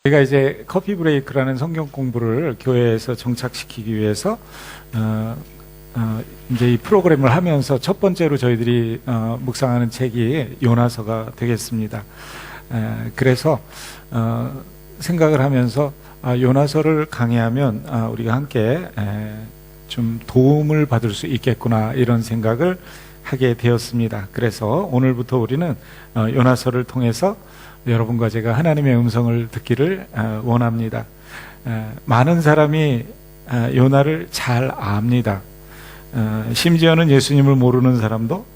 제가 이제 커피 브레이크라는 성경 공부를 교회에서 정착시키기 위해서 이제 이 프로그램을 하면서 첫 번째로 저희들이 묵상하는 책이 요나서가 되겠습니다. 그래서 생각을 하면서 요나서를 강의하면 우리가 함께 좀 도움을 받을 수 있겠구나, 이런 생각을 하게 되었습니다. 그래서 오늘부터 우리는 요나서를 통해서 여러분과 제가 하나님의 음성을 듣기를 원합니다. 많은 사람이 요나를 잘 압니다. 심지어는 예수님을 모르는 사람도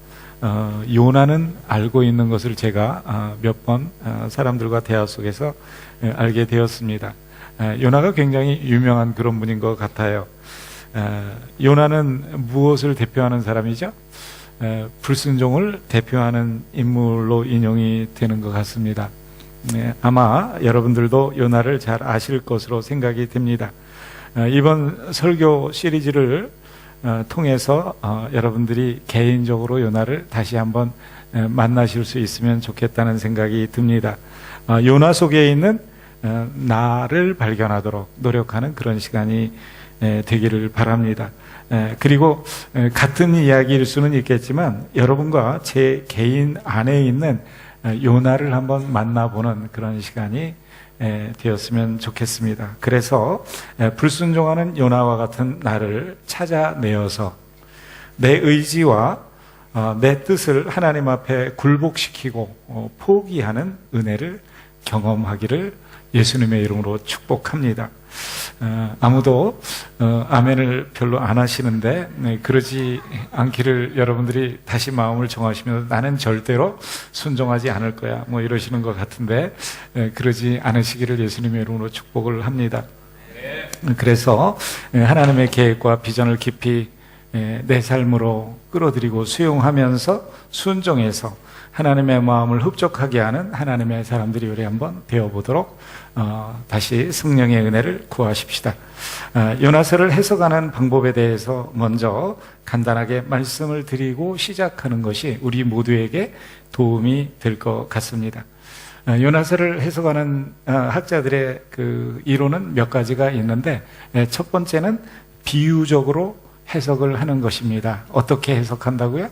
요나는 알고 있는 것을 제가 몇 번 사람들과 대화 속에서 알게 되었습니다. 요나가 굉장히 유명한 그런 분인 것 같아요. 요나는 무엇을 대표하는 사람이죠? 불순종을 대표하는 인물로 인용이 되는 것 같습니다. 아마 여러분들도 요나를 잘 아실 것으로 생각이 됩니다. 이번 설교 시리즈를 통해서 여러분들이 개인적으로 요나를 다시 한번 만나실 수 있으면 좋겠다는 생각이 듭니다. 요나 속에 있는 나를 발견하도록 노력하는 그런 시간이 되기를 바랍니다. 그리고 같은 이야기일 수는 있겠지만 여러분과 제 개인 안에 있는 요나를 한번 만나보는 그런 시간이 되었으면 좋겠습니다. 그래서 불순종하는 요나와 같은 나를 찾아내어서 내 의지와 내 뜻을 하나님 앞에 굴복시키고 포기하는 은혜를 경험하기를 예수님의 이름으로 축복합니다. 아무도 아멘을 별로 안 하시는데 그러지 않기를 여러분들이 다시 마음을 정하시면 나는 절대로 순종하지 않을 거야, 뭐 이러시는 것 같은데 그러지 않으시기를 예수님의 이름으로 축복을 합니다. 그래서 하나님의 계획과 비전을 깊이 내 삶으로 끌어들이고 수용하면서 순종해서 하나님의 마음을 흡족하게 하는 하나님의 사람들이 우리 한번 되어보도록 다시 성령의 은혜를 구하십시다. 요나서를 해석하는 방법에 대해서 먼저 간단하게 말씀을 드리고 시작하는 것이 우리 모두에게 도움이 될 것 같습니다. 요나서를 해석하는 학자들의 그 이론은 몇 가지가 있는데 첫 번째는 비유적으로 해석을 하는 것입니다. 어떻게 해석한다고요?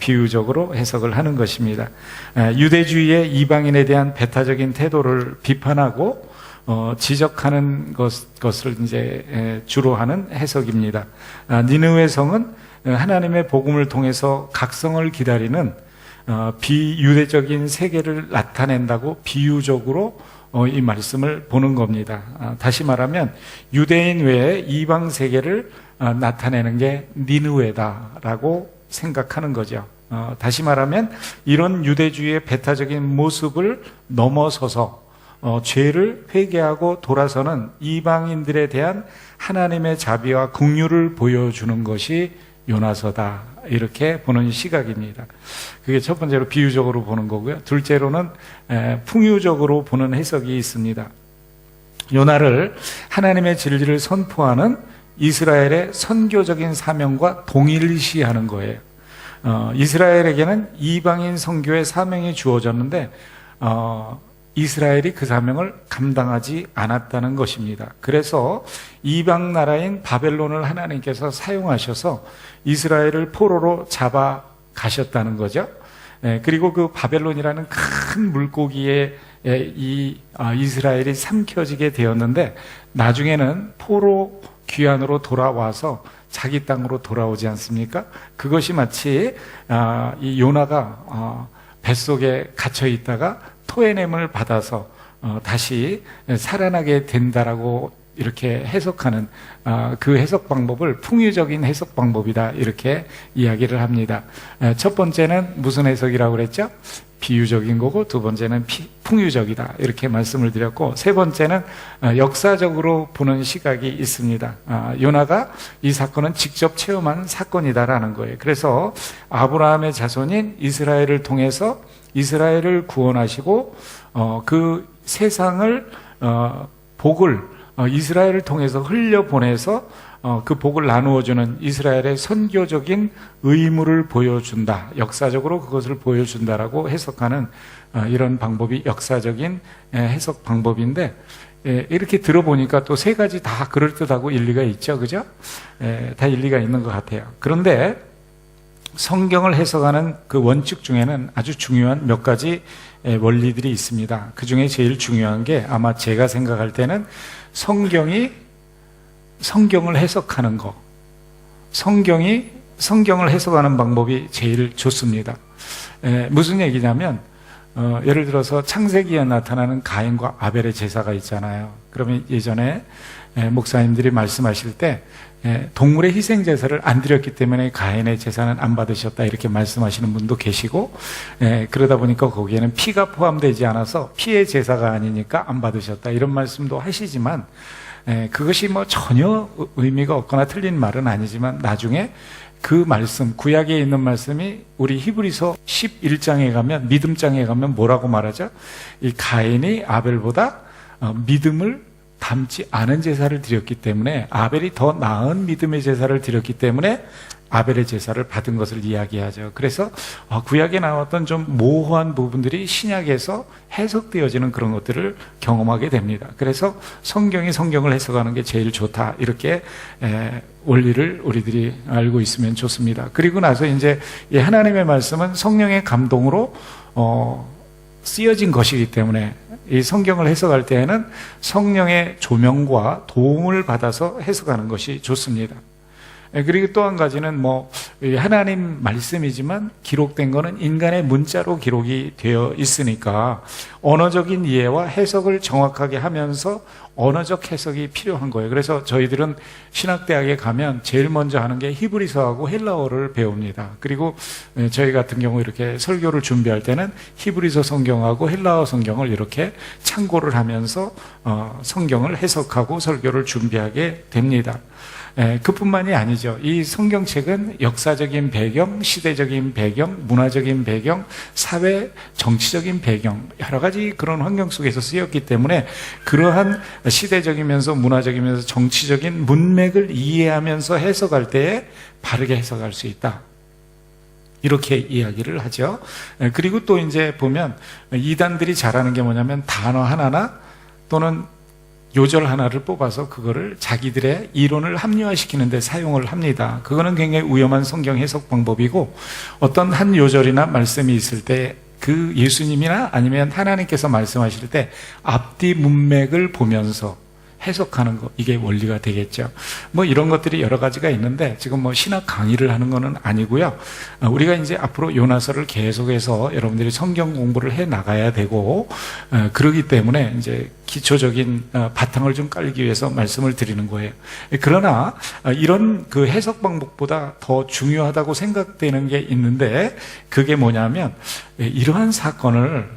비유적으로 해석을 하는 것입니다. 유대주의의 이방인에 대한 배타적인 태도를 비판하고 지적하는 것을 이제 주로 하는 해석입니다. 니느웨 성은 하나님의 복음을 통해서 각성을 기다리는 비유대적인 세계를 나타낸다고 비유적으로 이 말씀을 보는 겁니다. 다시 말하면 유대인 외에 이방 세계를 나타내는 게 니느웨다라고 생각하는 거죠. 다시 말하면 이런 유대주의의 배타적인 모습을 넘어서서 죄를 회개하고 돌아서는 이방인들에 대한 하나님의 자비와 긍휼을 보여주는 것이 요나서다, 이렇게 보는 시각입니다. 그게 첫 번째로 비유적으로 보는 거고요. 둘째로는 풍유적으로 보는 해석이 있습니다. 요나를 하나님의 진리를 선포하는 이스라엘의 선교적인 사명과 동일시하는 거예요. 이스라엘에게는 이방인 선교의 사명이 주어졌는데 이스라엘이 그 사명을 감당하지 않았다는 것입니다. 그래서 이방 나라인 바벨론을 하나님께서 사용하셔서 이스라엘을 포로로 잡아 가셨다는 거죠. 그리고 그 바벨론이라는 큰 물고기에 이스라엘이 삼켜지게 되었는데 나중에는 포로 귀환으로 돌아와서 자기 땅으로 돌아오지 않습니까? 그것이 마치 이 요나가 뱃속에 갇혀 있다가 토해냄을 받아서 다시 살아나게 된다라고 이렇게 해석하는 그 해석 방법을 풍유적인 해석 방법이다, 이렇게 이야기를 합니다. 첫 번째는 무슨 해석이라고 그랬죠? 비유적인 거고, 두 번째는 풍유적이다, 이렇게 말씀을 드렸고, 세 번째는 역사적으로 보는 시각이 있습니다. 요나가 이 사건은 직접 체험한 사건이다라는 거예요. 그래서 아브라함의 자손인 이스라엘을 통해서 이스라엘을 구원하시고 그 세상을 복을 이스라엘을 통해서 흘려보내서 그 복을 나누어주는 이스라엘의 선교적인 의무를 보여준다. 역사적으로 그것을 보여준다라고 해석하는 이런 방법이 역사적인 해석 방법인데, 이렇게 들어보니까 또 세 가지 다 그럴듯하고 일리가 있죠. 그죠? 다 일리가 있는 것 같아요. 그런데 성경을 해석하는 그 원칙 중에는 아주 중요한 몇 가지 원리들이 있습니다. 그 중에 제일 중요한 게 아마 제가 생각할 때는 성경을 해석하는 거. 성경을 해석하는 방법이 제일 좋습니다. 무슨 얘기냐면, 예를 들어서 창세기에 나타나는 가인과 아벨의 제사가 있잖아요. 그러면 예전에 목사님들이 말씀하실 때 동물의 희생 제사를 안 드렸기 때문에 가인의 제사는 안 받으셨다 이렇게 말씀하시는 분도 계시고, 그러다 보니까 거기에는 피가 포함되지 않아서 피의 제사가 아니니까 안 받으셨다 이런 말씀도 하시지만, 그것이 뭐 전혀 의미가 없거나 틀린 말은 아니지만 나중에 그 말씀, 구약에 있는 말씀이 우리 히브리서 11장에 가면, 믿음장에 가면 뭐라고 말하죠? 이 가인이 아벨보다 믿음을 담지 않은 제사를 드렸기 때문에, 아벨이 더 나은 믿음의 제사를 드렸기 때문에 아벨의 제사를 받은 것을 이야기하죠. 그래서 구약에 나왔던 좀 모호한 부분들이 신약에서 해석되어지는 그런 것들을 경험하게 됩니다. 그래서 성경을 해석하는 게 제일 좋다, 이렇게 원리를 우리들이 알고 있으면 좋습니다. 그리고 나서 이제 이 하나님의 말씀은 성령의 감동으로 쓰여진 것이기 때문에 이 성경을 해석할 때에는 성령의 조명과 도움을 받아서 해석하는 것이 좋습니다. 그리고 또 한 가지는 하나님 말씀이지만 기록된 거는 인간의 문자로 기록이 되어 있으니까 언어적인 이해와 해석을 정확하게 하면서 언어적 해석이 필요한 거예요. 그래서 저희들은 신학대학에 가면 제일 먼저 하는 게 히브리서하고 헬라어를 배웁니다. 그리고 저희 같은 경우 이렇게 설교를 준비할 때는 히브리서 성경하고 헬라어 성경을 이렇게 참고를 하면서 성경을 해석하고 설교를 준비하게 됩니다. 그뿐만이 아니죠. 이 성경책은 역사적인 배경, 시대적인 배경, 문화적인 배경, 사회, 정치적인 배경, 여러 가지 그런 환경 속에서 쓰였기 때문에 그러한 시대적이면서 문화적이면서 정치적인 문맥을 이해하면서 해석할 때에 바르게 해석할 수 있다, 이렇게 이야기를 하죠. 그리고 또 이제 보면 이단들이 잘하는 게 뭐냐면 단어 하나나 또는 요절 하나를 뽑아서 그거를 자기들의 이론을 합리화시키는 데 사용을 합니다. 그거는 굉장히 위험한 성경 해석 방법이고, 어떤 한 요절이나 말씀이 있을 때 그 예수님이나 아니면 하나님께서 말씀하실 때 앞뒤 문맥을 보면서 해석하는 거, 이게 원리가 되겠죠. 이런 것들이 여러 가지가 있는데 지금 신학 강의를 하는 거는 아니고요. 우리가 이제 앞으로 요나서를 계속해서 여러분들이 성경 공부를 해 나가야 되고, 그러기 때문에 이제 기초적인 바탕을 좀 깔기 위해서 말씀을 드리는 거예요. 그러나 이런 그 해석 방법보다 더 중요하다고 생각되는 게 있는데, 그게 뭐냐면 이러한 사건을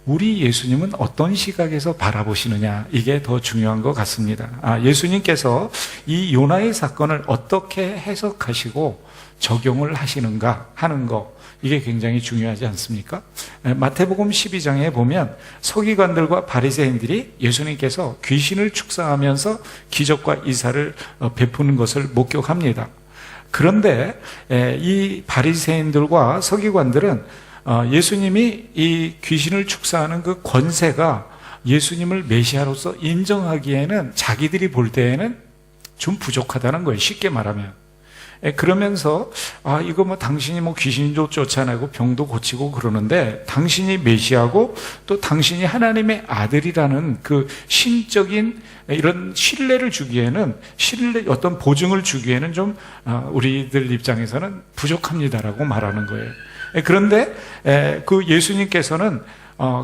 우리 예수님은 어떤 시각에서 바라보시느냐, 이게 더 중요한 것 같습니다. 예수님께서 이 요나의 사건을 어떻게 해석하시고 적용을 하시는가 하는 거, 이게 굉장히 중요하지 않습니까? 마태복음 12장에 보면 서기관들과 바리새인들이 예수님께서 귀신을 축사하면서 기적과 이사를 베푸는 것을 목격합니다. 그런데 이 바리새인들과 서기관들은 예수님이 이 귀신을 축사하는 그 권세가 예수님을 메시아로서 인정하기에는, 자기들이 볼 때에는 좀 부족하다는 거예요, 쉽게 말하면. 그러면서 이거 당신이 귀신도 쫓아내고 병도 고치고 그러는데, 당신이 메시아고 또 당신이 하나님의 아들이라는 그 신적인 이런 신뢰를 주기에는, 어떤 보증을 주기에는 좀 우리들 입장에서는 부족합니다라고 말하는 거예요. 그런데 그 예수님께서는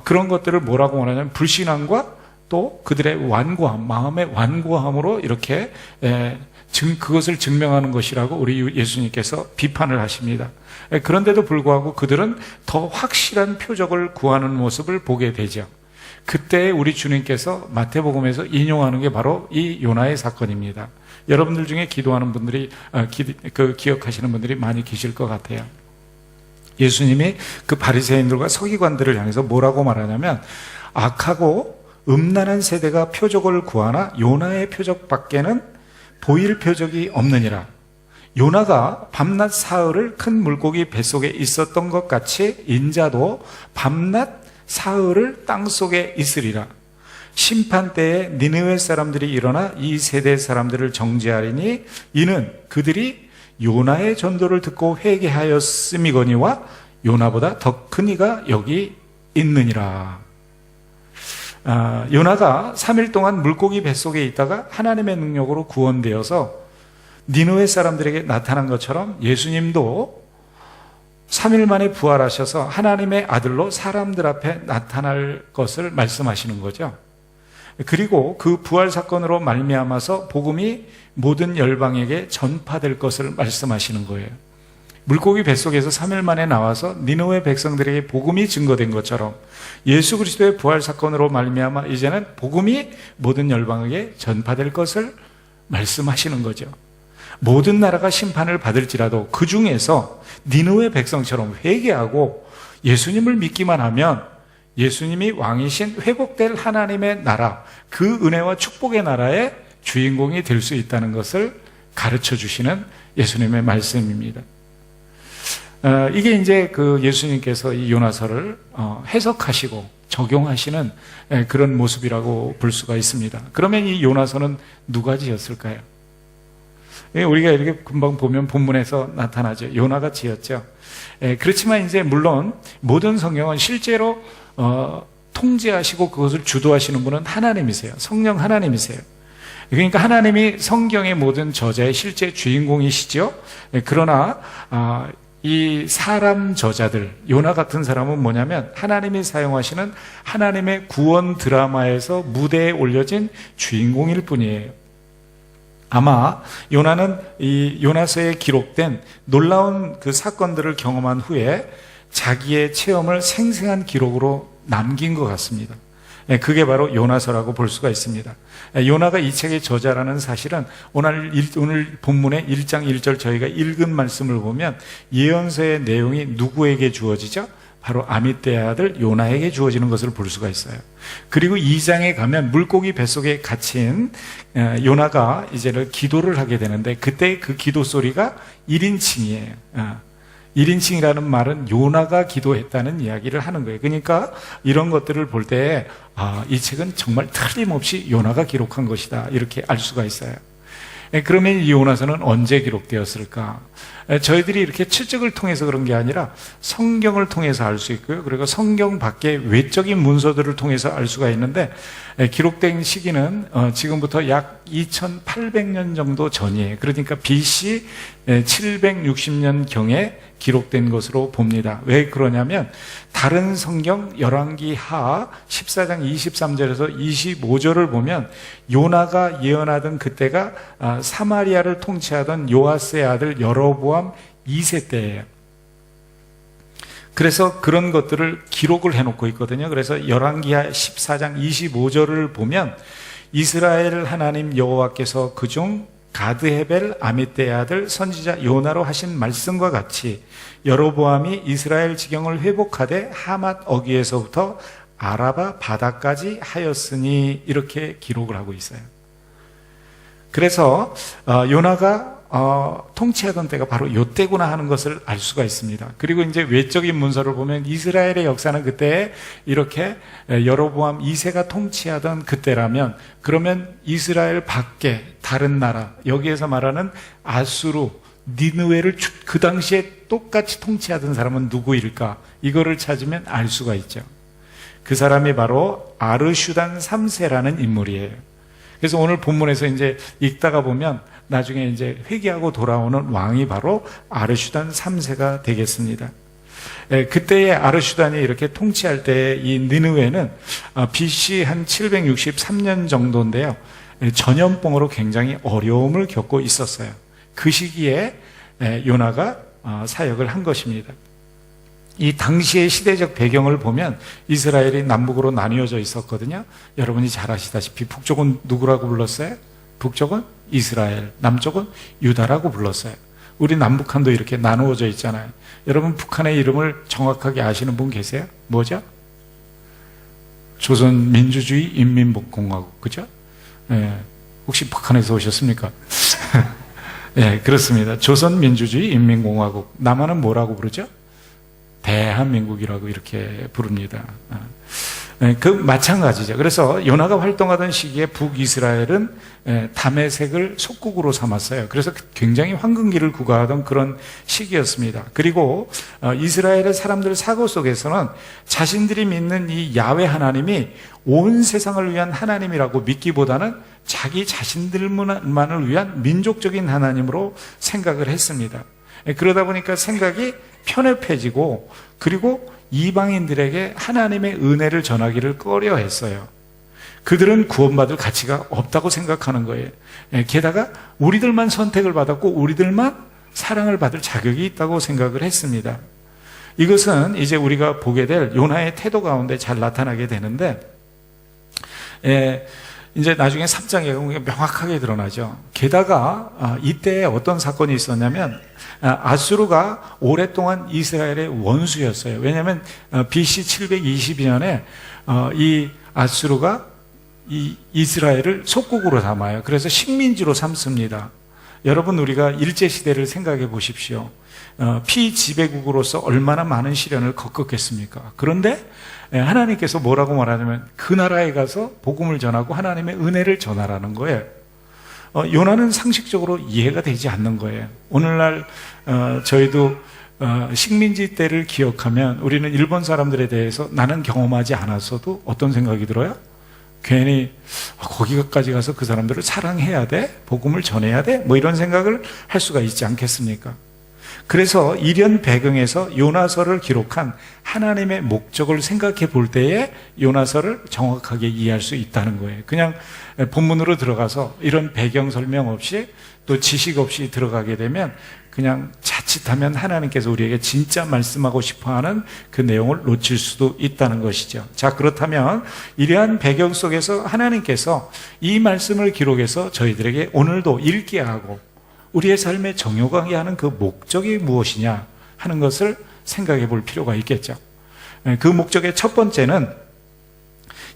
그런 것들을 뭐라고 말하냐면 불신앙과 또 그들의 완고함, 마음의 완고함으로 이렇게 그것을 증명하는 것이라고 우리 예수님께서 비판을 하십니다. 그런데도 불구하고 그들은 더 확실한 표적을 구하는 모습을 보게 되죠. 그때 우리 주님께서 마태복음에서 인용하는 게 바로 이 요나의 사건입니다. 여러분들 중에 기도하는 분들이 기억하시는 분들이 많이 계실 것 같아요. 예수님이 그 바리새인들과 서기관들을 향해서 뭐라고 말하냐면, 악하고 음란한 세대가 표적을 구하나 요나의 표적밖에는 보일 표적이 없느니라. 요나가 밤낮 사흘을 큰 물고기 뱃속에 있었던 것 같이 인자도 밤낮 사흘을 땅속에 있으리라. 심판 때에 니느웨 사람들이 일어나 이 세대 사람들을 정죄하리니 이는 그들이 요나의 전도를 듣고 회개하였음이거니와 요나보다 더 큰 이가 여기 있느니라. 요나가 3일 동안 물고기 뱃속에 있다가 하나님의 능력으로 구원되어서 니느웨 사람들에게 나타난 것처럼 예수님도 3일 만에 부활하셔서 하나님의 아들로 사람들 앞에 나타날 것을 말씀하시는 거죠. 그리고 그 부활 사건으로 말미암아서 복음이 모든 열방에게 전파될 것을 말씀하시는 거예요. 물고기 뱃속에서 3일 만에 나와서 니느웨 백성들에게 복음이 증거된 것처럼 예수 그리스도의 부활 사건으로 말미암아 이제는 복음이 모든 열방에게 전파될 것을 말씀하시는 거죠. 모든 나라가 심판을 받을지라도 그 중에서 니느웨 백성처럼 회개하고 예수님을 믿기만 하면 예수님이 왕이신 회복될 하나님의 나라, 그 은혜와 축복의 나라의 주인공이 될 수 있다는 것을 가르쳐 주시는 예수님의 말씀입니다. 이게 이제 그 예수님께서 이 요나서를 해석하시고 적용하시는 그런 모습이라고 볼 수가 있습니다. 그러면 이 요나서는 누가 지었을까요? 우리가 이렇게 금방 보면 본문에서 나타나죠. 요나가 지었죠. 그렇지만 이제 물론 모든 성경은 실제로 통제하시고 그것을 주도하시는 분은 하나님이세요. 성령 하나님이세요. 그러니까 하나님이 성경의 모든 저자의 실제 주인공이시죠. 그러나 이 사람 저자들, 요나 같은 사람은 뭐냐면 하나님이 사용하시는 하나님의 구원 드라마에서 무대에 올려진 주인공일 뿐이에요. 아마 요나는 이 요나서에 기록된 놀라운 그 사건들을 경험한 후에 자기의 체험을 생생한 기록으로 남긴 것 같습니다. 그게 바로 요나서라고 볼 수가 있습니다. 요나가 이 책의 저자라는 사실은 오늘 본문의 1장 1절 저희가 읽은 말씀을 보면 예언서의 내용이 누구에게 주어지죠? 바로 아미떼의 아들 요나에게 주어지는 것을 볼 수가 있어요. 그리고 2장에 가면 물고기 뱃속에 갇힌 요나가 이제는 기도를 하게 되는데 그때 그 기도 소리가 1인칭이에요. 1인칭이라는 말은 요나가 기도했다는 이야기를 하는 거예요. 그러니까 이런 것들을 볼 때 이 책은 정말 틀림없이 요나가 기록한 것이다 이렇게 알 수가 있어요. 그러면 이 요나서는 언제 기록되었을까? 저희들이 이렇게 실적을 통해서 그런 게 아니라 성경을 통해서 알 수 있고요. 그리고 성경 밖의 외적인 문서들을 통해서 알 수가 있는데 기록된 시기는 지금부터 약 2800년 정도 전이에요. 그러니까 BC 760년경에 기록된 것으로 봅니다. 왜 그러냐면 다른 성경 열왕기 하 14장 23절에서 25절을 보면 요나가 예언하던 그때가 사마리아를 통치하던 요아스의 아들 여로보암 2세 때예요. 그래서 그런 것들을 기록을 해놓고 있거든요. 그래서 열왕기하 14장 25절을 보면 이스라엘 하나님 여호와께서 그중 가드헤벨 아미떼의 아들 선지자 요나로 하신 말씀과 같이 여로보암이 이스라엘 지경을 회복하되 하맛 어귀에서부터 아라바 바다까지 하였으니 이렇게 기록을 하고 있어요. 그래서 요나가 통치하던 때가 바로 요때구나 하는 것을 알 수가 있습니다. 그리고 이제 외적인 문서를 보면 이스라엘의 역사는 그때 이렇게 여로보암 2세가 통치하던 그때라면 그러면 이스라엘 밖에 다른 나라 여기에서 말하는 아수르, 니느웨를 그 당시에 똑같이 통치하던 사람은 누구일까? 이거를 찾으면 알 수가 있죠. 그 사람이 바로 아르슈단 3세라는 인물이에요. 그래서 오늘 본문에서 이제 읽다가 보면 나중에 이제 회개하고 돌아오는 왕이 바로 아르슈단 3세가 되겠습니다. 그때의 아르슈단이 이렇게 통치할 때 이 니느웨는 BC 한 763년 정도인데요. 전염병으로 굉장히 어려움을 겪고 있었어요. 그 시기에 요나가 사역을 한 것입니다. 이 당시의 시대적 배경을 보면 이스라엘이 남북으로 나뉘어져 있었거든요. 여러분이 잘 아시다시피 북쪽은 누구라고 불렀어요? 북쪽은 이스라엘, 남쪽은 유다라고 불렀어요. 우리 남북한도 이렇게 나누어져 있잖아요. 여러분 북한의 이름을 정확하게 아시는 분 계세요? 뭐죠? 조선민주주의 인민공화국, 그죠? 혹시 북한에서 오셨습니까? 예, 그렇습니다. 조선민주주의 인민공화국. 남한은 뭐라고 부르죠? 대한민국이라고 이렇게 부릅니다. 그 마찬가지죠. 그래서 요나가 활동하던 시기에 북이스라엘은 다메섹을 속국으로 삼았어요. 그래서 굉장히 황금기를 구가하던 그런 시기였습니다. 그리고 이스라엘의 사람들 사고 속에서는 자신들이 믿는 이 야훼 하나님이 온 세상을 위한 하나님이라고 믿기보다는 자기 자신들만을 위한 민족적인 하나님으로 생각을 했습니다. 그러다 보니까 생각이 편협해지고, 그리고 이방인들에게 하나님의 은혜를 전하기를 꺼려했어요. 그들은 구원받을 가치가 없다고 생각하는 거예요. 게다가 우리들만 선택을 받았고 우리들만 사랑을 받을 자격이 있다고 생각을 했습니다. 이것은 이제 우리가 보게 될 요나의 태도 가운데 잘 나타나게 되는데, 이제 나중에 3장에 보면 명확하게 드러나죠. 게다가 이때 어떤 사건이 있었냐면, 아수르가 오랫동안 이스라엘의 원수였어요. 왜냐하면 BC 722년에 이 아수르가 이 이스라엘을 속국으로 삼아요. 그래서 식민지로 삼습니다. 여러분, 우리가 일제시대를 생각해 보십시오. 피지배국으로서 얼마나 많은 시련을 겪었겠습니까? 그런데 하나님께서 뭐라고 말하냐면 그 나라에 가서 복음을 전하고 하나님의 은혜를 전하라는 거예요. 요나는 상식적으로 이해가 되지 않는 거예요. 오늘날 저희도 식민지 때를 기억하면 우리는 일본 사람들에 대해서 나는 경험하지 않았어도 어떤 생각이 들어요? 괜히 거기까지 가서 그 사람들을 사랑해야 돼? 복음을 전해야 돼? 뭐 이런 생각을 할 수가 있지 않겠습니까? 그래서 이런 배경에서 요나서를 기록한 하나님의 목적을 생각해 볼 때에 요나서를 정확하게 이해할 수 있다는 거예요. 그냥 본문으로 들어가서 이런 배경 설명 없이 또 지식 없이 들어가게 되면 그냥 자칫하면 하나님께서 우리에게 진짜 말씀하고 싶어하는 그 내용을 놓칠 수도 있다는 것이죠. 자, 그렇다면 이러한 배경 속에서 하나님께서 이 말씀을 기록해서 저희들에게 오늘도 읽게 하고 우리의 삶에 정요하게 하는 그 목적이 무엇이냐 하는 것을 생각해 볼 필요가 있겠죠. 그 목적의 첫 번째는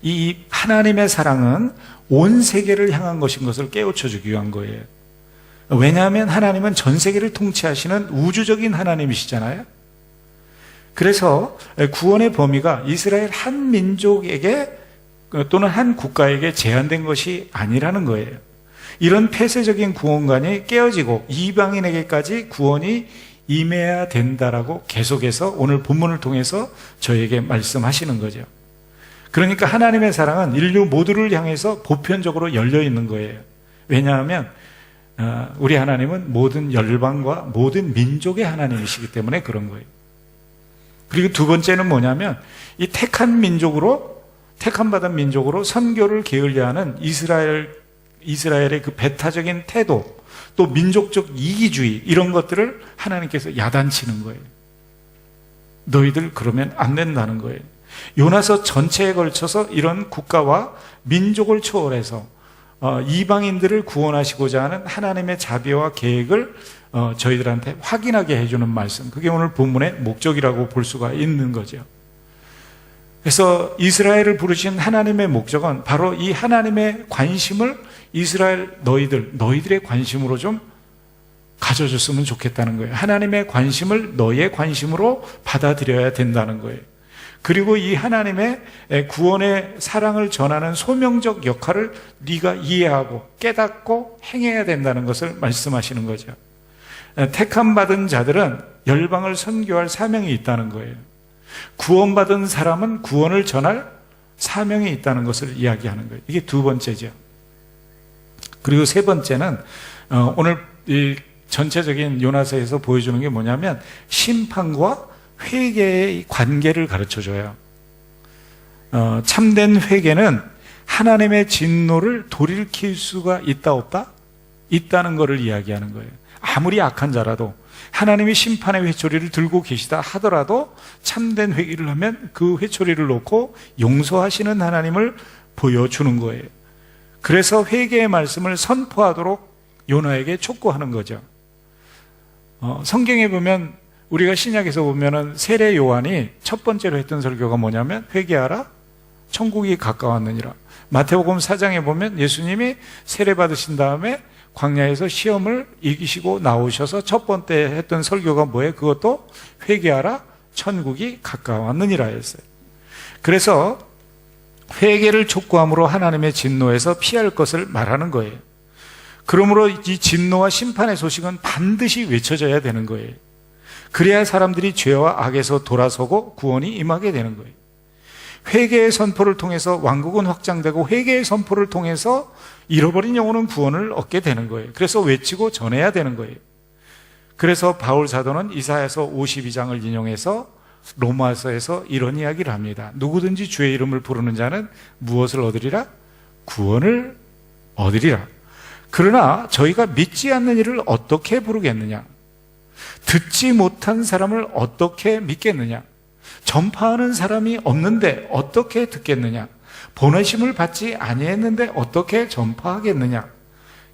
이 하나님의 사랑은 온 세계를 향한 것인 것을 깨우쳐 주기 위한 거예요. 왜냐하면 하나님은 전 세계를 통치하시는 우주적인 하나님이시잖아요. 그래서 구원의 범위가 이스라엘 한 민족에게 또는 한 국가에게 제한된 것이 아니라는 거예요. 이런 폐쇄적인 구원관이 깨어지고 이방인에게까지 구원이 임해야 된다라고 계속해서 오늘 본문을 통해서 저에게 말씀하시는 거죠. 그러니까 하나님의 사랑은 인류 모두를 향해서 보편적으로 열려 있는 거예요. 왜냐하면 우리 하나님은 모든 열방과 모든 민족의 하나님이시기 때문에 그런 거예요. 그리고 두 번째는 뭐냐면 이 택한 받은 민족으로 선교를 게을리하는 이스라엘의 그 배타적인 태도, 또 민족적 이기주의, 이런 것들을 하나님께서 야단치는 거예요. 너희들 그러면 안 된다는 거예요. 요나서 전체에 걸쳐서 이런 국가와 민족을 초월해서 이방인들을 구원하시고자 하는 하나님의 자비와 계획을 저희들한테 확인하게 해주는 말씀, 그게 오늘 본문의 목적이라고 볼 수가 있는 거죠. 그래서 이스라엘을 부르신 하나님의 목적은 바로 이 하나님의 관심을 이스라엘 너희들의 관심으로 좀 가져줬으면 좋겠다는 거예요. 하나님의 관심을 너희의 관심으로 받아들여야 된다는 거예요. 그리고 이 하나님의 구원의 사랑을 전하는 소명적 역할을 네가 이해하고 깨닫고 행해야 된다는 것을 말씀하시는 거죠. 택함 받은 자들은 열방을 선교할 사명이 있다는 거예요. 구원받은 사람은 구원을 전할 사명이 있다는 것을 이야기하는 거예요. 이게 두 번째죠. 그리고 세 번째는 오늘 이 전체적인 요나서에서 보여주는 게 뭐냐면 심판과 회개의 관계를 가르쳐줘요. 참된 회개는 하나님의 진노를 돌이킬 수가 있다 없다? 있다는 것을 이야기하는 거예요. 아무리 악한 자라도 하나님이 심판의 회초리를 들고 계시다 하더라도 참된 회개를 하면 그 회초리를 놓고 용서하시는 하나님을 보여주는 거예요. 그래서 회개의 말씀을 선포하도록 요나에게 촉구하는 거죠. 성경에 보면 우리가 신약에서 보면은 세례 요한이 첫 번째로 했던 설교가 뭐냐면 회개하라 천국이 가까웠느니라. 마태복음 4장에 보면 예수님이 세례 받으신 다음에 광야에서 시험을 이기시고 나오셔서 첫 번째 했던 설교가 뭐예요? 그것도 회개하라, 천국이 가까웠느니라 했어요. 그래서 회개를 촉구함으로 하나님의 진노에서 피할 것을 말하는 거예요. 그러므로 이 진노와 심판의 소식은 반드시 외쳐져야 되는 거예요. 그래야 사람들이 죄와 악에서 돌아서고 구원이 임하게 되는 거예요. 회개의 선포를 통해서 왕국은 확장되고 회개의 선포를 통해서 잃어버린 영혼은 구원을 얻게 되는 거예요. 그래서 외치고 전해야 되는 거예요. 그래서 바울 사도는 이사야서 52장을 인용해서 로마서에서 이런 이야기를 합니다. 누구든지 주의 이름을 부르는 자는 무엇을 얻으리라? 구원을 얻으리라. 그러나 저희가 믿지 않는 이를 어떻게 부르겠느냐? 듣지 못한 사람을 어떻게 믿겠느냐? 전파하는 사람이 없는데 어떻게 듣겠느냐? 보내심을 받지 아니했는데 어떻게 전파하겠느냐?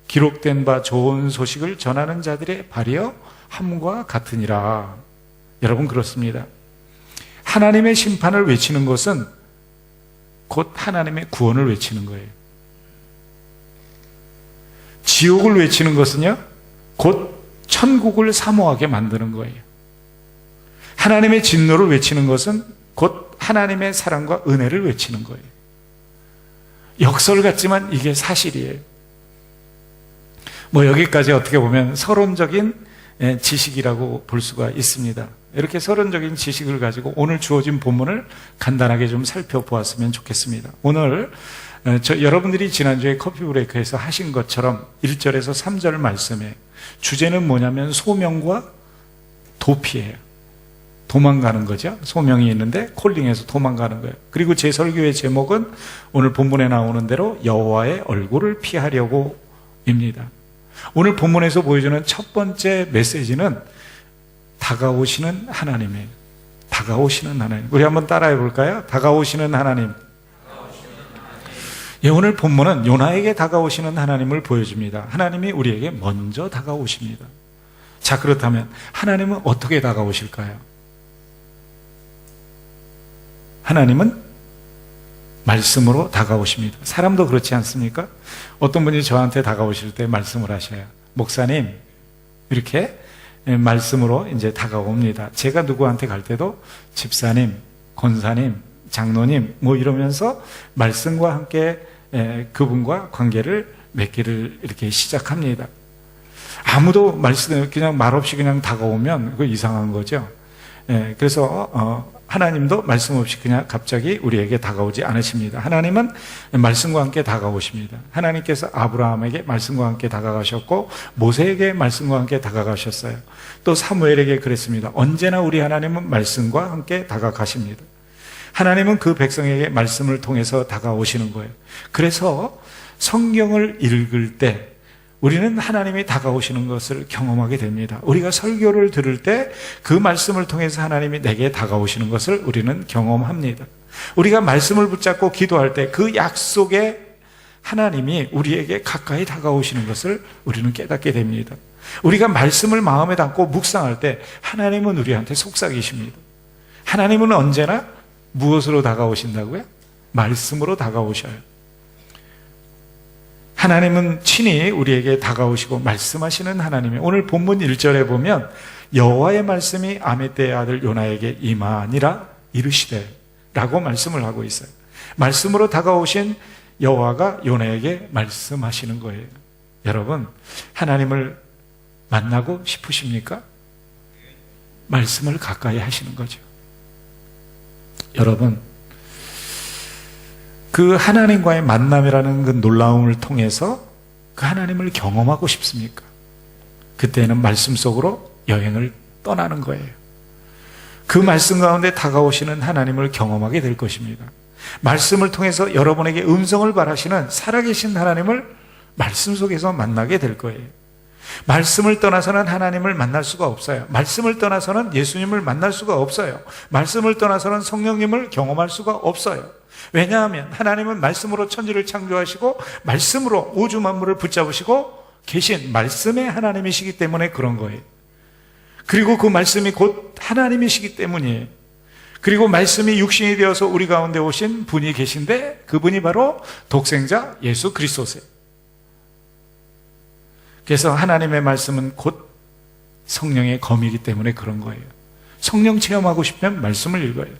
기록된 바 좋은 소식을 전하는 자들의 발이여 함과 같으니라. 여러분, 그렇습니다. 하나님의 심판을 외치는 것은 곧 하나님의 구원을 외치는 거예요. 지옥을 외치는 것은요, 곧 천국을 사모하게 만드는 거예요. 하나님의 진노를 외치는 것은 곧 하나님의 사랑과 은혜를 외치는 거예요. 역설 같지만 이게 사실이에요. 여기까지 어떻게 보면 서론적인 지식이라고 볼 수가 있습니다. 이렇게 서론적인 지식을 가지고 오늘 주어진 본문을 간단하게 좀 살펴보았으면 좋겠습니다. 오늘 여러분들이 지난주에 커피 브레이크에서 하신 것처럼 1절에서 3절 말씀에 주제는 뭐냐면 소명과 도피예요. 도망가는 거죠. 소명이 있는데 콜링해서 도망가는 거예요. 그리고 제 설교의 제목은 오늘 본문에 나오는 대로 여호와의 얼굴을 피하려고입니다. 오늘 본문에서 보여주는 첫 번째 메시지는 다가오시는 하나님이에요. 다가오시는 하나님. 우리 한번 따라해 볼까요? 다가오시는 하나님. 예, 오늘 본문은 요나에게 다가오시는 하나님을 보여줍니다. 하나님이 우리에게 먼저 다가오십니다. 자, 그렇다면 하나님은 어떻게 다가오실까요? 하나님은 말씀으로 다가오십니다. 사람도 그렇지 않습니까? 어떤 분이 저한테 다가오실 때 말씀을 하셔요. 목사님, 이렇게 말씀으로 이제 다가옵니다. 제가 누구한테 갈 때도 집사님, 권사님, 장로님 이러면서 말씀과 함께 그분과 관계를 맺기를 이렇게 시작합니다. 아무도 말씀 그냥 말없이 그냥 다가오면 그거 이상한 거죠. 그래서 하나님도 말씀 없이 그냥 갑자기 우리에게 다가오지 않으십니다. 하나님은 말씀과 함께 다가오십니다. 하나님께서 아브라함에게 말씀과 함께 다가가셨고 모세에게 말씀과 함께 다가가셨어요. 또 사무엘에게 그랬습니다. 언제나 우리 하나님은 말씀과 함께 다가가십니다. 하나님은 그 백성에게 말씀을 통해서 다가오시는 거예요. 그래서 성경을 읽을 때 우리는 하나님이 다가오시는 것을 경험하게 됩니다. 우리가 설교를 들을 때 그 말씀을 통해서 하나님이 내게 다가오시는 것을 우리는 경험합니다. 우리가 말씀을 붙잡고 기도할 때 그 약속에 하나님이 우리에게 가까이 다가오시는 것을 우리는 깨닫게 됩니다. 우리가 말씀을 마음에 담고 묵상할 때 하나님은 우리한테 속삭이십니다. 하나님은 언제나 무엇으로 다가오신다고요? 말씀으로 다가오셔요. 하나님은 친히 우리에게 다가오시고 말씀하시는 하나님이에요. 오늘 본문 1절에 보면 여호와의 말씀이 아미떼의 아들 요나에게 임하니라 이르시되 라고 말씀을 하고 있어요. 말씀으로 다가오신 여호와가 요나에게 말씀하시는 거예요. 여러분, 하나님을 만나고 싶으십니까? 말씀을 가까이 하시는 거죠. 여러분, 그 하나님과의 만남이라는 그 놀라움을 통해서 그 하나님을 경험하고 싶습니까? 그때는 말씀 속으로 여행을 떠나는 거예요. 그 말씀 가운데 다가오시는 하나님을 경험하게 될 것입니다. 말씀을 통해서 여러분에게 음성을 발하시는 살아계신 하나님을 말씀 속에서 만나게 될 거예요. 말씀을 떠나서는 하나님을 만날 수가 없어요. 말씀을 떠나서는 예수님을 만날 수가 없어요. 말씀을 떠나서는 성령님을 경험할 수가 없어요. 왜냐하면 하나님은 말씀으로 천지를 창조하시고 말씀으로 우주 만물을 붙잡으시고 계신 말씀의 하나님이시기 때문에 그런 거예요. 그리고 그 말씀이 곧 하나님이시기 때문이에요. 그리고 말씀이 육신이 되어서 우리 가운데 오신 분이 계신데 그분이 바로 독생자 예수 그리스도세요. 그래서 하나님의 말씀은 곧 성령의 검이기 때문에 그런 거예요. 성령 체험하고 싶으면 말씀을 읽어야 돼요.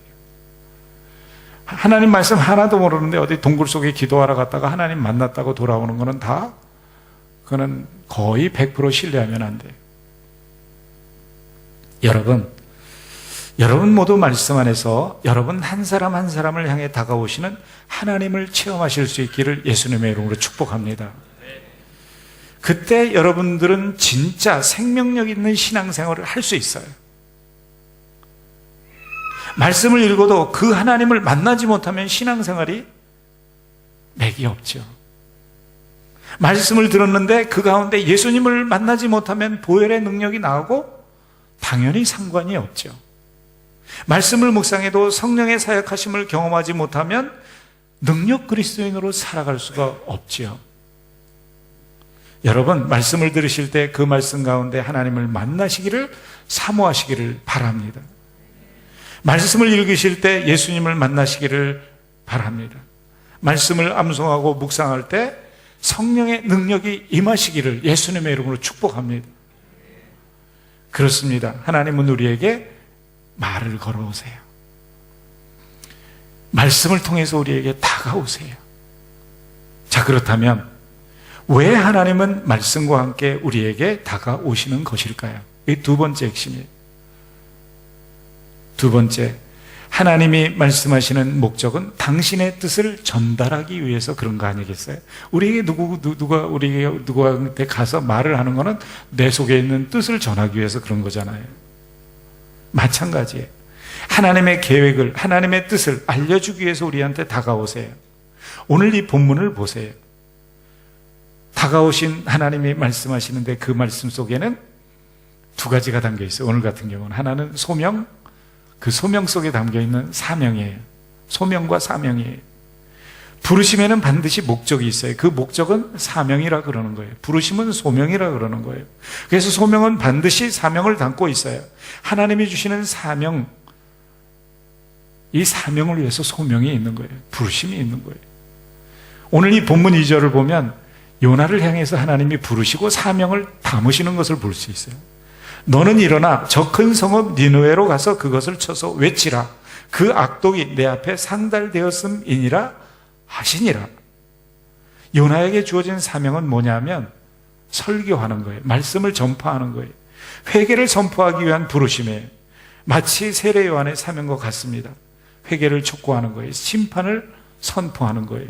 하나님 말씀 하나도 모르는데 어디 동굴 속에 기도하러 갔다가 하나님 만났다고 돌아오는 거는 다, 그거는 거의 100% 신뢰하면 안 돼요. 여러분 모두 말씀 안에서 여러분 한 사람 한 사람을 향해 다가오시는 하나님을 체험하실 수 있기를 예수님의 이름으로 축복합니다. 그때 여러분들은 진짜 생명력 있는 신앙생활을 할 수 있어요. 말씀을 읽어도 그 하나님을 만나지 못하면 신앙생활이 맥이 없죠. 말씀을 들었는데 그 가운데 예수님을 만나지 못하면 보혈의 능력이 나오고 당연히 상관이 없죠. 말씀을 묵상해도 성령의 사역하심을 경험하지 못하면 능력 그리스도인으로 살아갈 수가 없지요. 여러분, 말씀을 들으실 때 그 말씀 가운데 하나님을 만나시기를 사모하시기를 바랍니다. 말씀을 읽으실 때 예수님을 만나시기를 바랍니다. 말씀을 암송하고 묵상할 때 성령의 능력이 임하시기를 예수님의 이름으로 축복합니다. 그렇습니다. 하나님은 우리에게 말을 걸어오세요. 말씀을 통해서 우리에게 다가오세요. 자, 그렇다면 왜 하나님은 말씀과 함께 우리에게 다가오시는 것일까요? 이 두 번째 핵심이에요. 두 번째, 하나님이 말씀하시는 목적은 당신의 뜻을 전달하기 위해서 그런 거 아니겠어요? 우리에게 누구한테 가서 말을 하는 거는 내 속에 있는 뜻을 전하기 위해서 그런 거잖아요. 마찬가지예요. 하나님의 계획을, 하나님의 뜻을 알려주기 위해서 우리한테 다가오세요. 오늘 이 본문을 보세요. 다가오신 하나님이 말씀하시는데 그 말씀 속에는 두 가지가 담겨 있어요. 오늘 같은 경우는 하나는 소명, 그 소명 속에 담겨 있는 사명이에요. 소명과 사명이에요. 부르심에는 반드시 목적이 있어요. 그 목적은 사명이라 그러는 거예요. 부르심은 소명이라 그러는 거예요. 그래서 소명은 반드시 사명을 담고 있어요. 하나님이 주시는 사명, 이 사명을 위해서 소명이 있는 거예요. 부르심이 있는 거예요. 오늘 이 본문 2절을 보면 요나를 향해서 하나님이 부르시고 사명을 담으시는 것을 볼 수 있어요. 너는 일어나 저 큰 성읍 니느웨로 가서 그것을 쳐서 외치라. 그 악독이 내 앞에 상달되었음이니라 하시니라. 요나에게 주어진 사명은 뭐냐면 설교하는 거예요. 말씀을 전파하는 거예요. 회개를 선포하기 위한 부르심이에요. 마치 세례 요한의 사명과 같습니다. 회개를 촉구하는 거예요. 심판을 선포하는 거예요.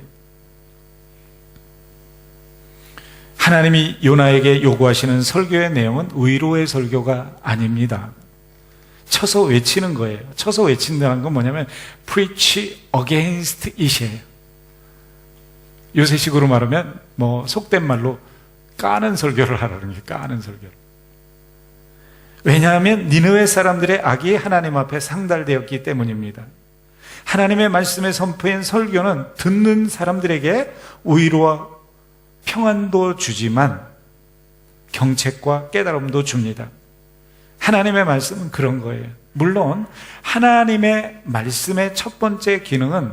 하나님이 요나에게 요구하시는 설교의 내용은 위로의 설교가 아닙니다. 쳐서 외치는 거예요. 쳐서 외친다는 건 뭐냐면 preach against it이에요. 요새식으로 말하면 속된 말로 까는 설교를 하라는 게 까는 설교를. 왜냐하면 니느웨 사람들의 악이 하나님 앞에 상달되었기 때문입니다. 하나님의 말씀에 선포한 설교는 듣는 사람들에게 위로와 평안도 주지만 경책과 깨달음도 줍니다. 하나님의 말씀은 그런 거예요. 물론 하나님의 말씀의 첫 번째 기능은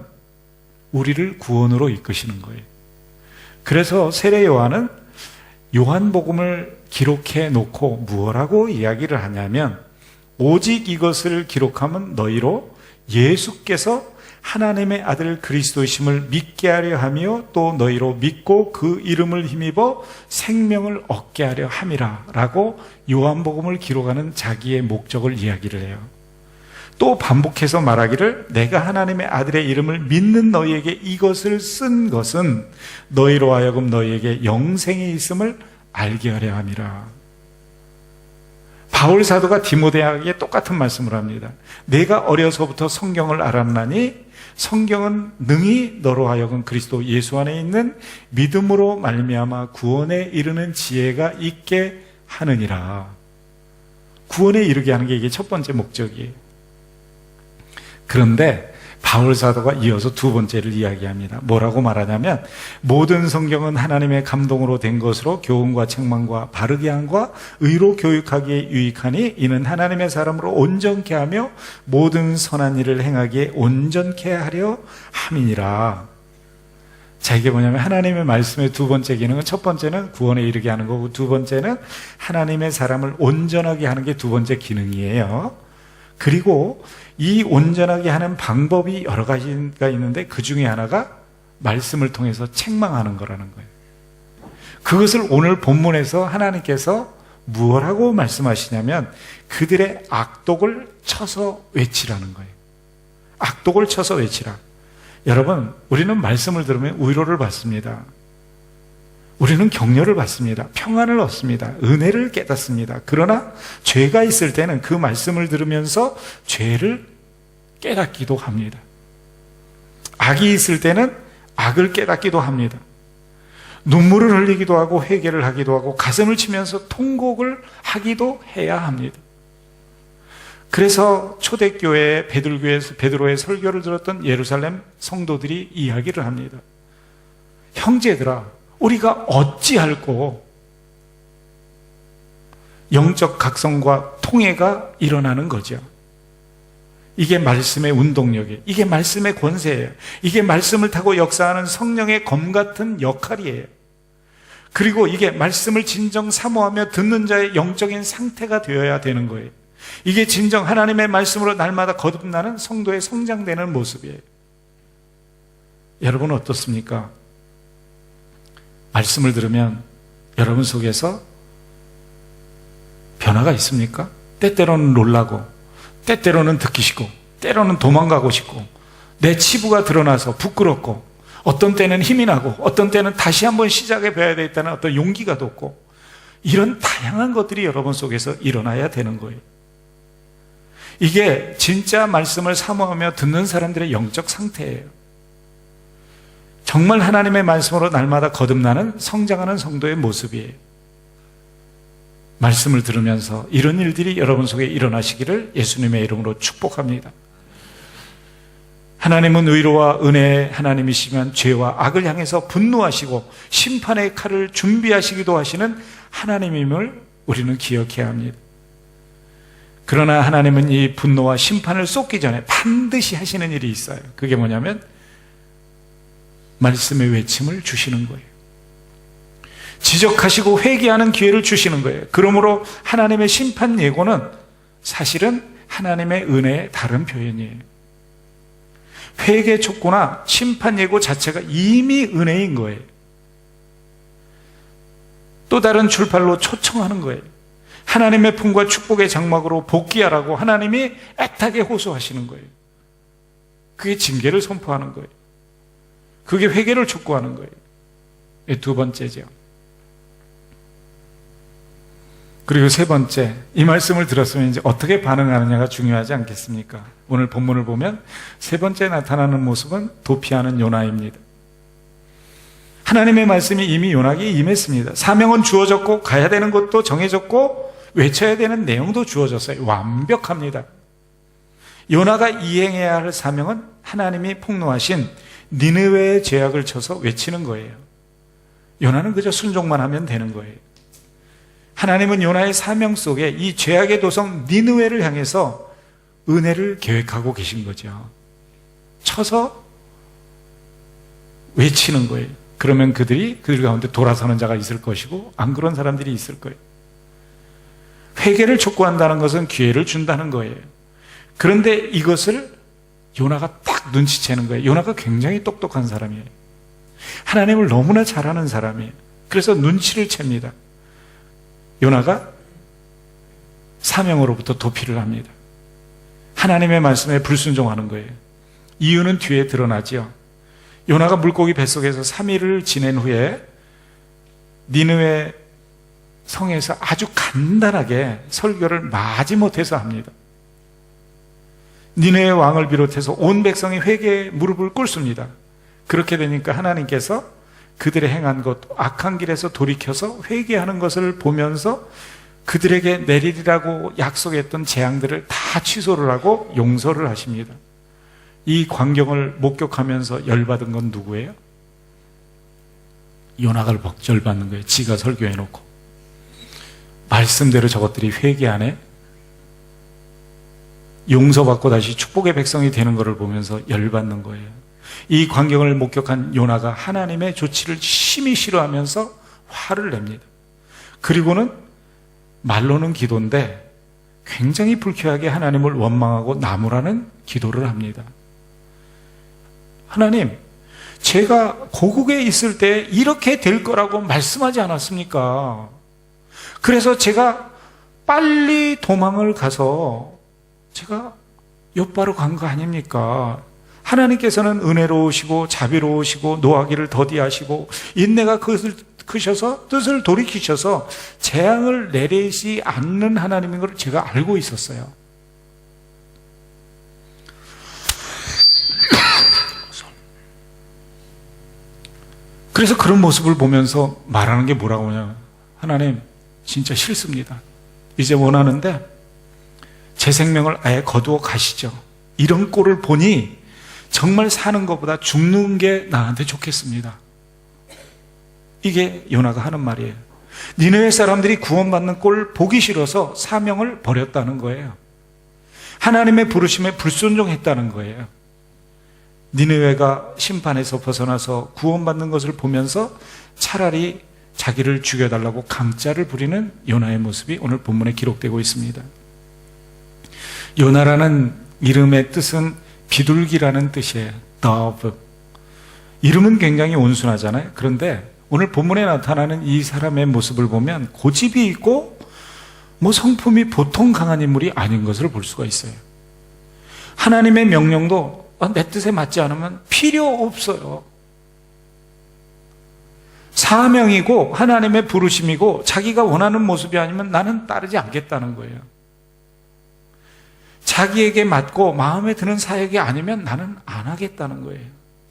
우리를 구원으로 이끄시는 거예요. 그래서 세례 요한은 요한복음을 기록해 놓고 무엇라고 이야기를 하냐면 오직 이것을 기록하면 너희로 예수께서 하나님의 아들 그리스도이심을 믿게 하려 하며 또 너희로 믿고 그 이름을 힘입어 생명을 얻게 하려 함이라 라고 요한복음을 기록하는 자기의 목적을 이야기를 해요. 또 반복해서 말하기를 내가 하나님의 아들의 이름을 믿는 너희에게 이것을 쓴 것은 너희로 하여금 너희에게 영생이 있음을 알게 하려 함이라. 바울 사도가 디모데에게 똑같은 말씀을 합니다. 내가 어려서부터 성경을 알았나니 성경은 능히 너로 하여금 그리스도 예수 안에 있는 믿음으로 말미암아 구원에 이르는 지혜가 있게 하느니라. 구원에 이르게 하는 게 이게 첫 번째 목적이에요. 그런데 바울 사도가 이어서 두 번째를 이야기합니다. 뭐라고 말하냐면 모든 성경은 하나님의 감동으로 된 것으로 교훈과 책망과 바르게 함과 의로 교육하기에 유익하니 이는 하나님의 사람으로 온전케 하며 모든 선한 일을 행하기에 온전케 하려 함이니라. 자, 이게 뭐냐면 하나님의 말씀의 두 번째 기능은, 첫 번째는 구원에 이르게 하는 거고, 두 번째는 하나님의 사람을 온전하게 하는 게 두 번째 기능이에요. 그리고 이 온전하게 하는 방법이 여러 가지가 있는데, 그 중에 하나가 말씀을 통해서 책망하는 거라는 거예요. 그것을 오늘 본문에서 하나님께서 무엇하고 말씀하시냐면, 그들의 악독을 쳐서 외치라는 거예요. 악독을 쳐서 외치라. 여러분, 우리는 말씀을 들으면 위로를 받습니다. 우리는 격려를 받습니다. 평안을 얻습니다. 은혜를 깨닫습니다. 그러나 죄가 있을 때는 그 말씀을 들으면서 죄를 깨닫기도 합니다. 악이 있을 때는 악을 깨닫기도 합니다. 눈물을 흘리기도 하고 회개를 하기도 하고 가슴을 치면서 통곡을 하기도 해야 합니다. 그래서 초대교회 베들교회에서 베드로의 설교를 들었던 예루살렘 성도들이 이야기를 합니다. 형제들아, 우리가 어찌할꼬? 영적 각성과 통해가 일어나는 거죠. 이게 말씀의 운동력이에요. 이게 말씀의 권세예요. 이게 말씀을 타고 역사하는 성령의 검 같은 역할이에요. 그리고 이게 말씀을 진정 사모하며 듣는 자의 영적인 상태가 되어야 되는 거예요. 이게 진정 하나님의 말씀으로 날마다 거듭나는 성도의 성장되는 모습이에요. 여러분은 어떻습니까? 말씀을 들으면 여러분 속에서 변화가 있습니까? 때때로는 놀라고, 때때로는 듣기 싫고, 때로는 도망가고 싶고, 내 치부가 드러나서 부끄럽고, 어떤 때는 힘이 나고, 어떤 때는 다시 한번 시작해 봐야 되겠다는 어떤 용기가 돋고, 이런 다양한 것들이 여러분 속에서 일어나야 되는 거예요. 이게 진짜 말씀을 사모하며 듣는 사람들의 영적 상태예요. 정말 하나님의 말씀으로 날마다 거듭나는 성장하는 성도의 모습이에요. 말씀을 들으면서 이런 일들이 여러분 속에 일어나시기를 예수님의 이름으로 축복합니다. 하나님은 의로와 은혜의 하나님이시면 죄와 악을 향해서 분노하시고 심판의 칼을 준비하시기도 하시는 하나님임을 우리는 기억해야 합니다. 그러나 하나님은 이 분노와 심판을 쏟기 전에 반드시 하시는 일이 있어요. 그게 뭐냐면 말씀의 외침을 주시는 거예요. 지적하시고 회개하는 기회를 주시는 거예요. 그러므로 하나님의 심판 예고는 사실은 하나님의 은혜의 다른 표현이에요. 회개 촉구나 심판 예고 자체가 이미 은혜인 거예요. 또 다른 출발로 초청하는 거예요. 하나님의 품과 축복의 장막으로 복귀하라고 하나님이 애타게 호소하시는 거예요. 그게 징계를 선포하는 거예요. 그게 회개를 촉구하는 거예요. 두 번째죠. 그리고 세 번째, 이 말씀을 들었으면 이제 어떻게 반응하느냐가 중요하지 않겠습니까? 오늘 본문을 보면 세 번째 나타나는 모습은 도피하는 요나입니다. 하나님의 말씀이 이미 요나에게 임했습니다. 사명은 주어졌고 가야 되는 곳도 정해졌고 외쳐야 되는 내용도 주어졌어요. 완벽합니다. 요나가 이행해야 할 사명은 하나님이 폭로하신 니느웨의 죄악을 쳐서 외치는 거예요. 요나는 그저 순종만 하면 되는 거예요. 하나님은 요나의 사명 속에 이 죄악의 도성 니느웨를 향해서 은혜를 계획하고 계신 거죠. 쳐서 외치는 거예요. 그러면 그들 가운데 돌아서는 자가 있을 것이고 안 그런 사람들이 있을 거예요. 회개를 촉구한다는 것은 기회를 준다는 거예요. 그런데 이것을 요나가 딱 눈치채는 거예요. 요나가 굉장히 똑똑한 사람이에요. 하나님을 너무나 잘 아는 사람이에요. 그래서 눈치를 챕니다. 요나가 사명으로부터 도피를 합니다. 하나님의 말씀에 불순종하는 거예요. 이유는 뒤에 드러나지요. 요나가 물고기 뱃속에서 3일을 지낸 후에 니느웨 성에서 아주 간단하게 설교를 마지못해서 합니다. 니느웨 왕을 비롯해서 온 백성이 회개에 무릎을 꿇습니다. 그렇게 되니까 하나님께서 그들의 행한 것, 악한 길에서 돌이켜서 회개하는 것을 보면서 그들에게 내리리라고 약속했던 재앙들을 다 취소를 하고 용서를 하십니다. 이 광경을 목격하면서 열받은 건 누구예요? 요나가 열받는 거예요. 지가 설교해놓고 말씀대로 저것들이 회개 안 해? 용서받고 다시 축복의 백성이 되는 것을 보면서 열받는 거예요. 이 광경을 목격한 요나가 하나님의 조치를 심히 싫어하면서 화를 냅니다. 그리고는 말로는 기도인데 굉장히 불쾌하게 하나님을 원망하고 나무라는 기도를 합니다. 하나님, 제가 고국에 있을 때 이렇게 될 거라고 말씀하지 않았습니까? 그래서 제가 빨리 도망을 가서 제가 욥바로 간 거 아닙니까? 하나님께서는 은혜로우시고 자비로우시고 노하기를 더디하시고 인내가 크셔서 뜻을 돌이키셔서 재앙을 내리지 않는 하나님인 걸 제가 알고 있었어요. 그래서 그런 모습을 보면서 말하는 게 뭐라고 하냐, 하나님 진짜 싫습니다. 이제 원하는데 제 생명을 아예 거두어 가시죠. 이런 꼴을 보니 정말 사는 것보다 죽는 게 나한테 좋겠습니다. 이게 요나가 하는 말이에요. 니느웨 사람들이 구원받는 꼴 보기 싫어서 사명을 버렸다는 거예요. 하나님의 부르심에 불순종했다는 거예요. 니느웨가 심판에서 벗어나서 구원받는 것을 보면서 차라리 자기를 죽여달라고 강짜를 부리는 요나의 모습이 오늘 본문에 기록되고 있습니다. 요나라는 이름의 뜻은 비둘기라는 뜻이에요. Dove. 이름은 굉장히 온순하잖아요. 그런데 오늘 본문에 나타나는 이 사람의 모습을 보면 고집이 있고 성품이 보통 강한 인물이 아닌 것을 볼 수가 있어요. 하나님의 명령도 내 뜻에 맞지 않으면 필요 없어요. 사명이고 하나님의 부르심이고 자기가 원하는 모습이 아니면 나는 따르지 않겠다는 거예요. 자기에게 맞고 마음에 드는 사역이 아니면 나는 안 하겠다는 거예요.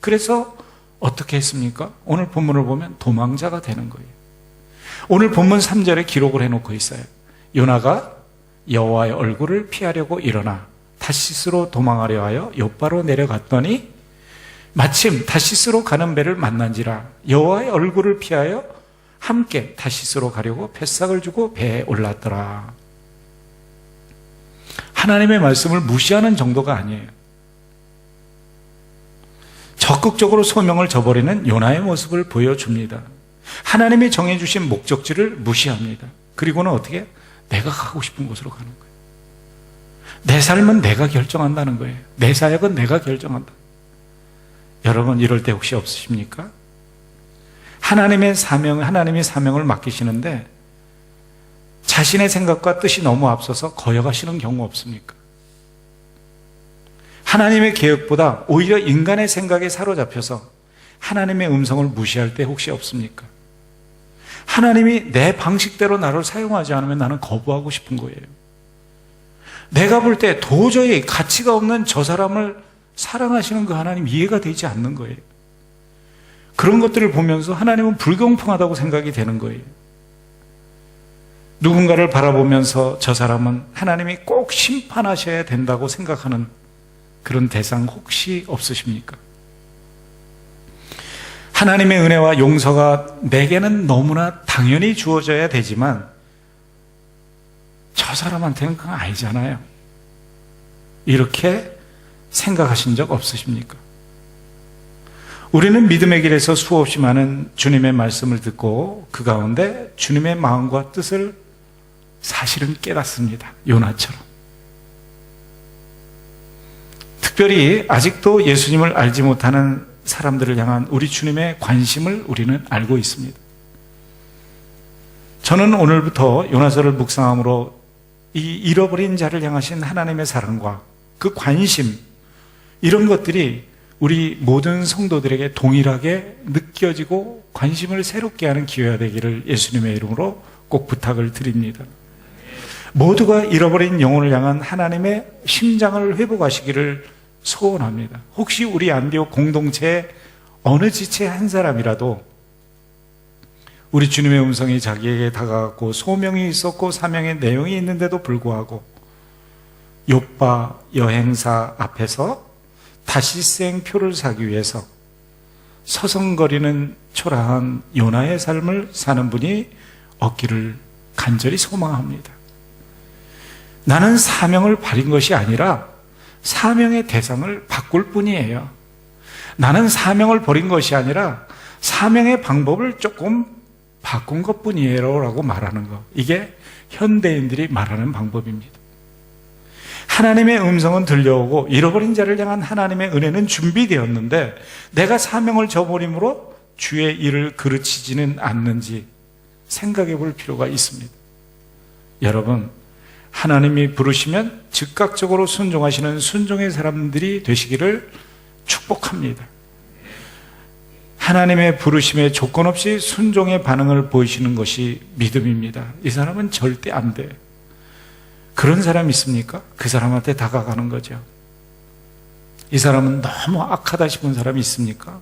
그래서 어떻게 했습니까? 오늘 본문을 보면 도망자가 되는 거예요. 오늘 본문 3절에 기록을 해놓고 있어요. 요나가 여호와의 얼굴을 피하려고 일어나 다시스로 도망하려 하여 욥바로 내려갔더니 마침 다시스로 가는 배를 만난지라 여호와의 얼굴을 피하여 함께 다시스로 가려고 패싹을 주고 배에 올랐더라. 하나님의 말씀을 무시하는 정도가 아니에요. 적극적으로 소명을 저버리는 요나의 모습을 보여줍니다. 하나님이 정해주신 목적지를 무시합니다. 그리고는 어떻게? 내가 가고 싶은 곳으로 가는 거예요. 내 삶은 내가 결정한다는 거예요. 내 사역은 내가 결정한다. 여러분 이럴 때 혹시 없으십니까? 하나님이 사명을 맡기시는데 자신의 생각과 뜻이 너무 앞서서 거역하시는 경우 없습니까? 하나님의 계획보다 오히려 인간의 생각에 사로잡혀서 하나님의 음성을 무시할 때 혹시 없습니까? 하나님이 내 방식대로 나를 사용하지 않으면 나는 거부하고 싶은 거예요. 내가 볼 때 도저히 가치가 없는 저 사람을 사랑하시는 그 하나님 이해가 되지 않는 거예요. 그런 것들을 보면서 하나님은 불공평하다고 생각이 되는 거예요. 누군가를 바라보면서 저 사람은 하나님이 꼭 심판하셔야 된다고 생각하는 그런 대상 혹시 없으십니까? 하나님의 은혜와 용서가 내게는 너무나 당연히 주어져야 되지만 저 사람한테는 그건 아니잖아요. 이렇게 생각하신 적 없으십니까? 우리는 믿음의 길에서 수없이 많은 주님의 말씀을 듣고 그 가운데 주님의 마음과 뜻을 사실은 깨닫습니다. 요나처럼. 특별히 아직도 예수님을 알지 못하는 사람들을 향한 우리 주님의 관심을 우리는 알고 있습니다. 저는 오늘부터 요나서를 묵상함으로 이 잃어버린 자를 향하신 하나님의 사랑과 그 관심, 이런 것들이 우리 모든 성도들에게 동일하게 느껴지고 관심을 새롭게 하는 기회가 되기를 예수님의 이름으로 꼭 부탁을 드립니다. 모두가 잃어버린 영혼을 향한 하나님의 심장을 회복하시기를 소원합니다. 혹시 우리 안디옥 공동체의 어느 지체 한 사람이라도 우리 주님의 음성이 자기에게 다가갔고 소명이 있었고 사명의 내용이 있는데도 불구하고 욥바 여행사 앞에서 다시생 표를 사기 위해서 서성거리는 초라한 요나의 삶을 사는 분이 없기를 간절히 소망합니다. 나는 사명을 버린 것이 아니라 사명의 대상을 바꿀 뿐이에요. 나는 사명을 버린 것이 아니라 사명의 방법을 조금 바꾼 것뿐이에요 라고 말하는 것. 이게 현대인들이 말하는 방법입니다. 하나님의 음성은 들려오고 잃어버린 자를 향한 하나님의 은혜는 준비되었는데 내가 사명을 저버림으로 주의 일을 그르치지는 않는지 생각해 볼 필요가 있습니다. 여러분, 하나님이 부르시면 즉각적으로 순종하시는 순종의 사람들이 되시기를 축복합니다. 하나님의 부르심에 조건 없이 순종의 반응을 보이시는 것이 믿음입니다. 이 사람은 절대 안 돼. 그런 사람 있습니까? 그 사람한테 다가가는 거죠. 이 사람은 너무 악하다 싶은 사람이 있습니까?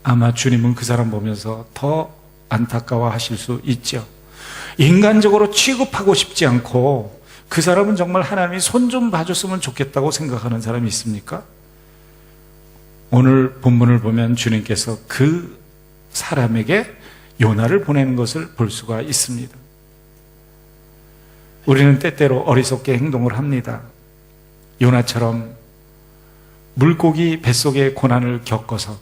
아마 주님은 그 사람 보면서 더 안타까워 하실 수 있죠. 인간적으로 취급하고 싶지 않고 그 사람은 정말 하나님이 손 좀 봐줬으면 좋겠다고 생각하는 사람이 있습니까? 오늘 본문을 보면 주님께서 그 사람에게 요나를 보내는 것을 볼 수가 있습니다. 우리는 때때로 어리석게 행동을 합니다. 요나처럼 물고기 뱃속의 고난을 겪어서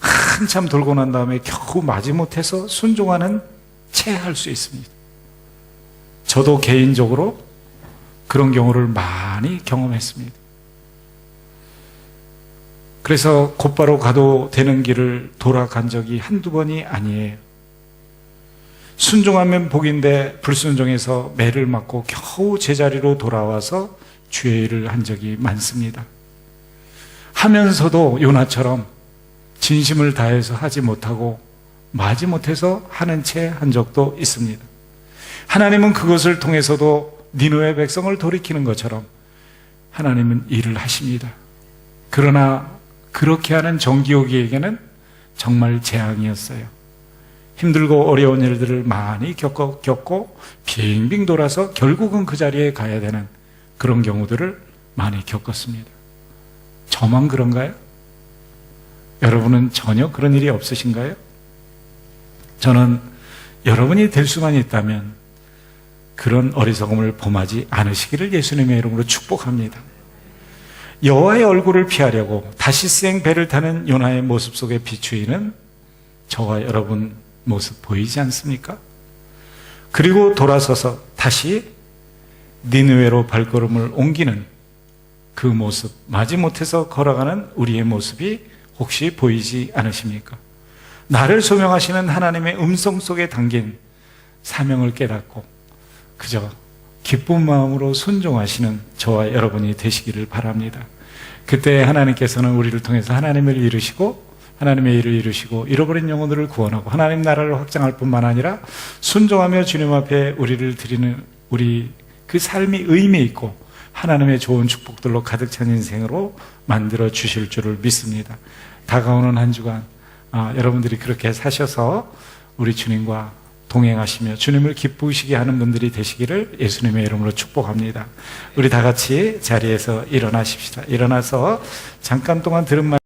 한참 돌고 난 다음에 겨우 마지못해서 순종하는 채 할 수 있습니다. 저도 개인적으로 그런 경우를 많이 경험했습니다. 그래서 곧바로 가도 되는 길을 돌아간 적이 한두 번이 아니에요. 순종하면 복인데 불순종해서 매를 맞고 겨우 제자리로 돌아와서 주의 일을 한 적이 많습니다. 하면서도 요나처럼 진심을 다해서 하지 못하고 마지못해서 하는 채 한 적도 있습니다. 하나님은 그것을 통해서도 니느웨 백성을 돌이키는 것처럼 하나님은 일을 하십니다. 그러나 그렇게 하는 정기호기에게는 정말 재앙이었어요. 힘들고 어려운 일들을 많이 겪고 빙빙 돌아서 결국은 그 자리에 가야 되는 그런 경우들을 많이 겪었습니다. 저만 그런가요? 여러분은 전혀 그런 일이 없으신가요? 저는 여러분이 될 수만 있다면 그런 어리석음을 범하지 않으시기를 예수님의 이름으로 축복합니다. 여호와의 얼굴을 피하려고 다시스행 배를 타는 요나의 모습 속에 비추이는 저와 여러분 모습 보이지 않습니까? 그리고 돌아서서 다시 니느웨로 발걸음을 옮기는 그 모습, 마지못해서 걸어가는 우리의 모습이 혹시 보이지 않으십니까? 나를 소명하시는 하나님의 음성 속에 담긴 사명을 깨닫고 그저 기쁜 마음으로 순종하시는 저와 여러분이 되시기를 바랍니다. 그때 하나님께서는 우리를 통해서 하나님의 일을 이루시고 잃어버린 영혼들을 구원하고 하나님 나라를 확장할 뿐만 아니라 순종하며 주님 앞에 우리를 드리는 우리 그 삶이 의미 있고 하나님의 좋은 축복들로 가득 찬 인생으로 만들어 주실 줄을 믿습니다. 다가오는 한 주간 여러분들이 그렇게 사셔서 우리 주님과 동행하시며 주님을 기쁘시게 하는 분들이 되시기를 예수님의 이름으로 축복합니다. 우리 다 같이 자리에서 일어나십시다. 일어나서 잠깐 동안 들은 말